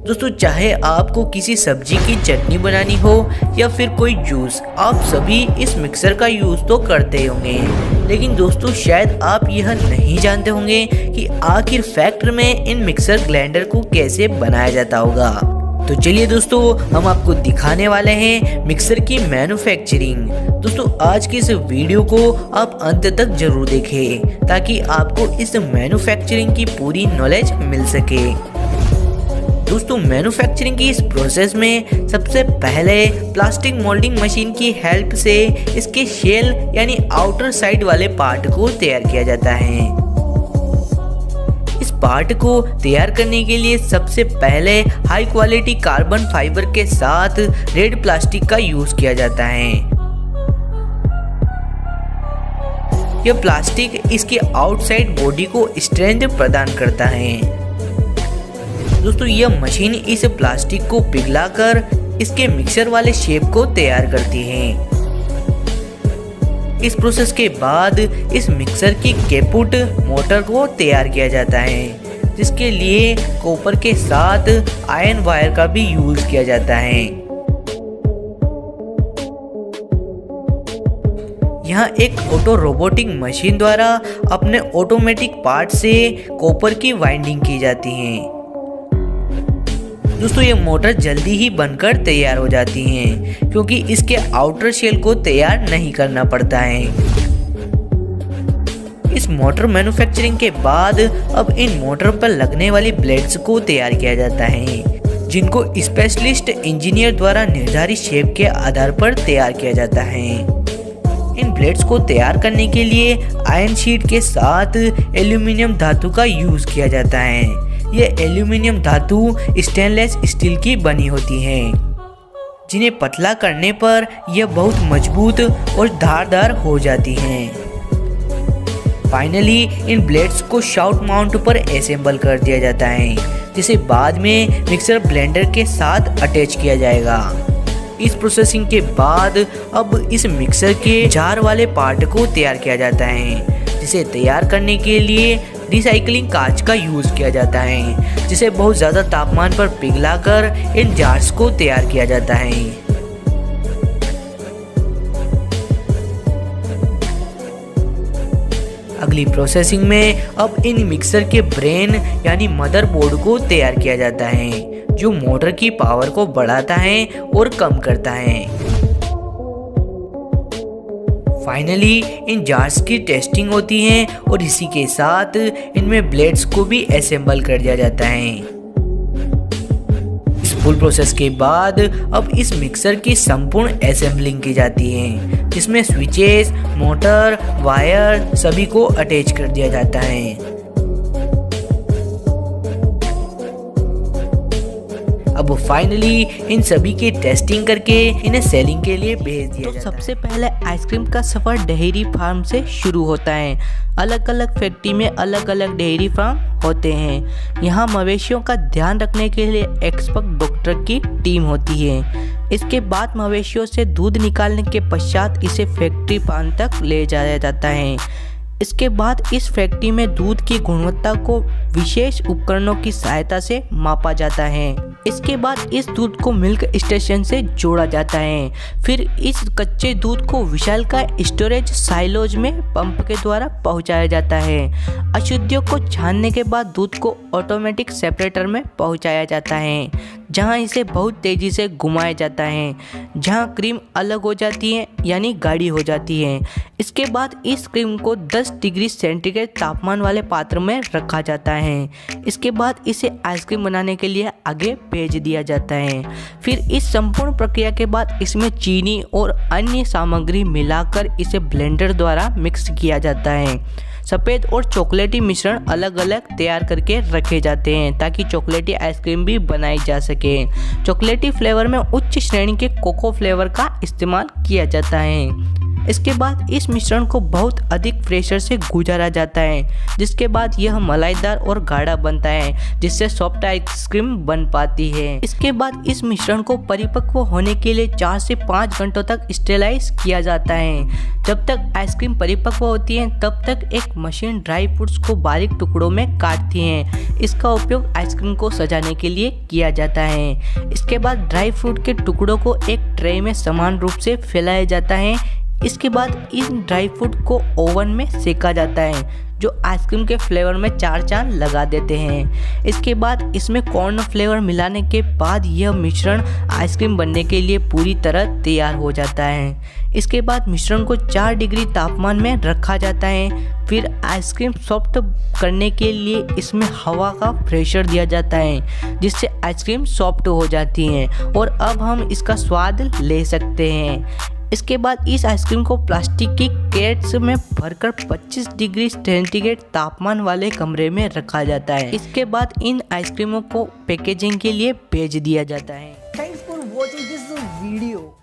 दोस्तों चाहे आपको किसी सब्जी की चटनी बनानी हो या फिर कोई जूस, आप सभी इस मिक्सर का यूज़ तो करते होंगे। लेकिन दोस्तों शायद आप यह नहीं जानते होंगे कि आखिर फैक्ट्री में इन मिक्सर ग्राइंडर को कैसे बनाया जाता होगा। तो चलिए दोस्तों हम आपको दिखाने वाले हैं मिक्सर की मैन्युफैक्चरिंग। दोस्तों आज की इस वीडियो को आप अंत तक जरूर देखें ताकि आपको इस मैन्युफैक्चरिंग की पूरी नॉलेज मिल सके। दोस्तों मैन्युफैक्चरिंग की इस प्रोसेस में सबसे पहले प्लास्टिक मोल्डिंग मशीन की हेल्प से इसके शेल यानी आउटर साइड वाले पार्ट को तैयार किया जाता है। इस पार्ट को तैयार करने के लिए सबसे पहले हाई क्वालिटी कार्बन फाइबर के साथ रेड प्लास्टिक का यूज किया जाता है। यह प्लास्टिक इसके आउटसाइड बॉडी को स्ट्रेंथ प्रदान करता है। दोस्तों यह मशीन इस प्लास्टिक को पिघलाकर इसके मिक्सर वाले शेप को तैयार करती है। इस प्रोसेस के बाद इस मिक्सर की कैपुट मोटर को तैयार किया जाता है, जिसके लिए कॉपर के साथ आयरन वायर का भी यूज किया जाता है। यहाँ एक ऑटो रोबोटिक मशीन द्वारा अपने ऑटोमेटिक पार्ट से कॉपर की वाइंडिंग की जाती है। दोस्तों ये मोटर जल्दी ही बनकर तैयार हो जाती हैं क्योंकि इसके आउटर शेल को तैयार नहीं करना पड़ता है। इस मोटर मैन्युफैक्चरिंग के बाद अब इन मोटर पर लगने वाली ब्लेड्स को तैयार किया जाता है, जिनको स्पेशलिस्ट इंजीनियर द्वारा निर्धारित शेप के आधार पर तैयार किया जाता है। इन ब्लेड्स को तैयार करने के लिए आयरन शीट के साथ एल्यूमिनियम धातु का यूज किया जाता है। यह एल्यूमिनियम धातु स्टेनलेस स्टील की बनी होती है, जिन्हें पतला करने पर यह बहुत मजबूत और धारदार हो जाती हैं। फाइनली इन ब्लेड्स को शाफ्ट माउंट पर असेंबल कर दिया जाता है, जिसे बाद में मिक्सर ब्लेंडर के साथ अटैच किया जाएगा। इस प्रोसेसिंग के बाद अब इस मिक्सर के जार वाले पार्ट को तैयार किया जाता है, जिसे तैयार करने के लिए रिसाइकलिंग कांच का यूज किया जाता है, जिसे बहुत ज़्यादा तापमान पर पिघलाकर इन जार्स को तैयार किया जाता है। अगली प्रोसेसिंग में अब इन मिक्सर के ब्रेन यानी मदरबोर्ड को तैयार किया जाता है, जो मोटर की पावर को बढ़ाता है और कम करता है। फाइनली इन जार्स की टेस्टिंग होती है और इसी के साथ इनमें ब्लेड्स को भी असेंबल कर दिया जाता है। इस फुल प्रोसेस के बाद अब इस मिक्सर की संपूर्ण असेंबलिंग की जाती है, जिसमें स्विचेस, मोटर, वायर सभी को अटैच कर दिया जाता है। अब फाइनली इन सभी की टेस्टिंग करके इन्हें सेलिंग के लिए भेज दिया जाता है। सबसे पहले आइसक्रीम का सफर डेयरी फार्म से शुरू होता है। अलग अलग फैक्ट्री में अलग अलग डेयरी फार्म होते हैं। यहाँ मवेशियों का ध्यान रखने के लिए एक्सपर्ट डॉक्टर की टीम होती है। इसके बाद मवेशियों से दूध निकालने के पश्चात इसे फैक्ट्री फार्म तक ले जाया जाता है। इसके बाद इस फैक्ट्री में दूध की गुणवत्ता को विशेष उपकरणों की सहायता से मापा जाता है। इसके बाद इस दूध को मिल्क स्टेशन से जोड़ा जाता है। फिर इस कच्चे दूध को विशालकाय स्टोरेज साइलोज में पंप के द्वारा पहुंचाया जाता है। अशुद्धियों को छानने के बाद दूध को ऑटोमेटिक सेपरेटर में पहुंचाया जाता है, जहां इसे बहुत तेजी से घुमाया जाता है, जहां क्रीम अलग हो जाती है यानी गाढ़ी हो जाती है। इसके बाद इस क्रीम को 10 डिग्री सेंटीग्रेड तापमान वाले पात्र में रखा जाता है। इसके बाद इसे आइसक्रीम बनाने के लिए आगे भेज दिया जाता है। फिर इस संपूर्ण प्रक्रिया के बाद इसमें चीनी और अन्य सामग्री मिलाकर इसे ब्लेंडर द्वारा मिक्स किया जाता है। सफ़ेद और चॉकलेटी मिश्रण अलग अलग तैयार करके रखे जाते हैं ताकि चॉकलेटी आइसक्रीम भी बनाई जा सके। चॉकलेटी फ्लेवर में उच्च श्रेणी के कोको फ्लेवर का इस्तेमाल किया जाता है। इसके बाद इस मिश्रण को बहुत अधिक प्रेशर से गुजारा जाता है, जिसके बाद यह मलाईदार और गाढ़ा बनता है, जिससे सॉफ्ट आइसक्रीम बन पाती है। इसके बाद इस मिश्रण को परिपक्व होने के लिए 4 से 5 घंटों तक स्टेलाइज किया जाता है। जब तक आइसक्रीम परिपक्व होती है तब तक एक मशीन ड्राई फ्रूट्स को बारीक टुकड़ों में काटती है। इसका उपयोग आइसक्रीम को सजाने के लिए किया जाता है। इसके बाद ड्राई फ्रूट के टुकड़ों को एक ट्रे में समान रूप से फैलाया जाता है। इसके बाद इन ड्राई फ्रूट को ओवन में सेका जाता है, जो आइसक्रीम के फ्लेवर में 4 चांद लगा देते हैं। इसके बाद इसमें कॉर्न फ्लेवर मिलाने के बाद यह मिश्रण आइसक्रीम बनने के लिए पूरी तरह तैयार हो जाता है। इसके बाद मिश्रण को 4 डिग्री तापमान में रखा जाता है। फिर आइसक्रीम सॉफ्ट करने के लिए इसमें हवा का प्रेशर दिया जाता है, जिससे आइसक्रीम सॉफ्ट हो जाती है और अब हम इसका स्वाद ले सकते हैं। इसके बाद इस आइसक्रीम को प्लास्टिक की कैरेट्स में भरकर 25 डिग्री सेंटीग्रेड तापमान वाले कमरे में रखा जाता है। इसके बाद इन आइसक्रीमों को पैकेजिंग के लिए भेज दिया जाता है। Thanks for watching this video.